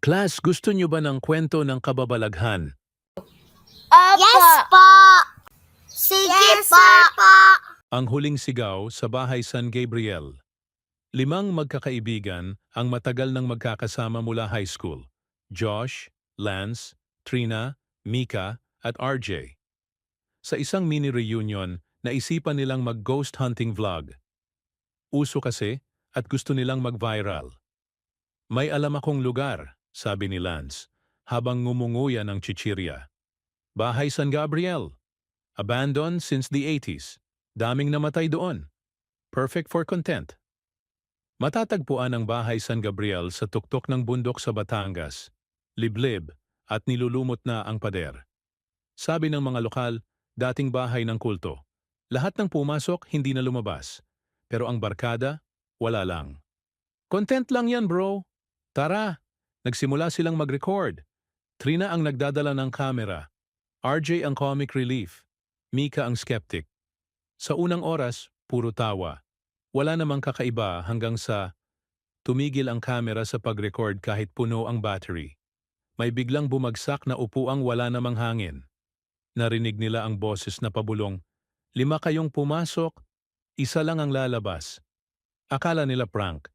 Class, gusto niyo ba ng kwento ng kababalaghan? Yes po! Sige po! Ang huling sigaw sa bahay San Gabriel. 5 magkakaibigan ang matagal nang magkakasama mula high school. Josh, Lance, Trina, Mika, at RJ. Sa isang mini-reunion, naisipan nilang mag-ghost hunting vlog. Uso kasi at gusto nilang mag-viral. May alam akong lugar, sabi ni Lance, habang ngumunguya ng chichirya. Bahay San Gabriel. Abandoned since the 80s. Daming namatay doon. Perfect for content. Matatagpuan ang Bahay San Gabriel sa tuktok ng bundok sa Batangas. Liblib at nilulumot na ang pader. Sabi ng mga lokal, dating bahay ng kulto. Lahat ng pumasok hindi na lumabas. Pero ang barkada, wala lang. Content lang yan, bro. Tara, nagsimula silang mag-record. Trina ang nagdadala ng camera. RJ ang comic relief. Mika ang skeptic. Sa unang oras, puro tawa. Wala namang kakaiba hanggang sa tumigil ang camera sa pag-record kahit puno ang battery. May biglang bumagsak na upuang wala namang hangin. Narinig nila ang boses na pabulong, 5 kayong pumasok, isa lang ang lalabas. Akala nila prank.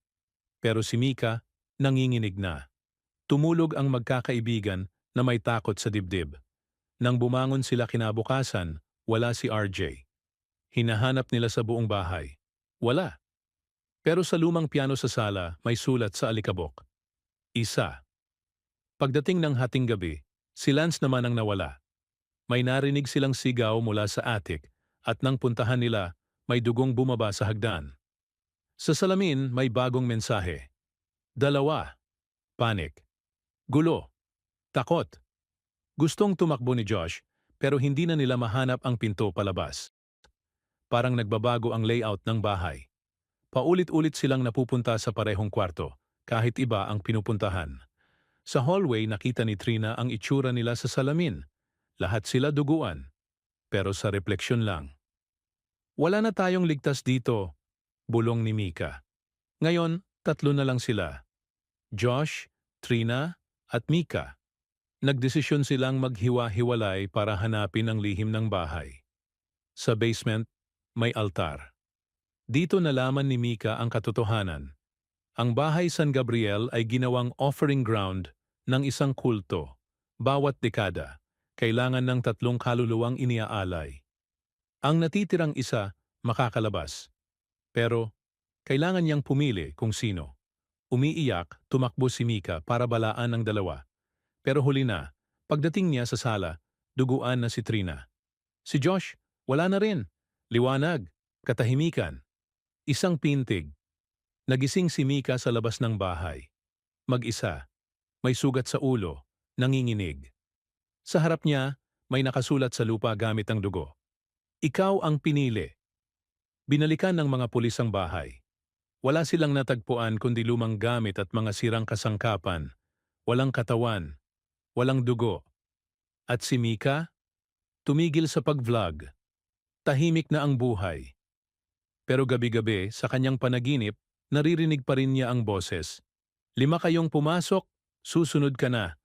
Pero si Mika, nanginginig na. Tumulog ang magkakaibigan na may takot sa dibdib. Nang bumangon sila kinabukasan, wala si RJ. Hinahanap nila sa buong bahay. Wala. Pero sa lumang piano sa sala, may sulat sa alikabok. Isa. Pagdating ng hating gabi, si Lance naman ang nawala. May narinig silang sigaw mula sa attic at nang puntahan nila, may dugong bumaba sa hagdan. Sa salamin, may bagong mensahe. 2. Panic. Gulo. Takot. Gustong tumakbo ni Josh, pero hindi na nila mahanap ang pinto palabas. Parang nagbabago ang layout ng bahay. Paulit-ulit silang napupunta sa parehong kwarto, kahit iba ang pinupuntahan. Sa hallway nakita ni Trina ang itsura nila sa salamin. Lahat sila duguan, pero sa refleksyon lang. Wala na tayong ligtas dito, bulong ni Mika. Ngayon, 3 na lang sila. Josh, Trina, at Mika. Nagdesisyon silang maghiwa-hiwalay para hanapin ang lihim ng bahay. Sa basement, may altar. Dito nalaman ni Mika ang katotohanan. Ang Bahay San Gabriel ay ginawang offering ground ng isang kulto. Bawat dekada, kailangan ng 3 kaluluwang iniaalay. Ang natitirang isa, makakalabas. Pero, kailangan niyang pumili kung sino. Umiiyak, tumakbo si Mika para balaan ang dalawa. Pero huli na, pagdating niya sa sala, duguan na si Trina. Si Josh, wala na rin. Liwanag, katahimikan. Isang pintig. Nagising si Mika sa labas ng bahay. Mag-isa. May sugat sa ulo, nanginginig. Sa harap niya, may nakasulat sa lupa gamit ang dugo. Ikaw ang pinili. Binalikan ng mga pulis ang bahay. Wala silang natagpuan kundi lumang gamit at mga sirang kasangkapan. Walang katawan, walang dugo. At si Mika, tumigil sa pag-vlog. Tahimik na ang buhay. Pero gabi-gabi, sa kanyang panaginip, naririnig pa rin niya ang boses. 5 kayong pumasok, susunod ka na.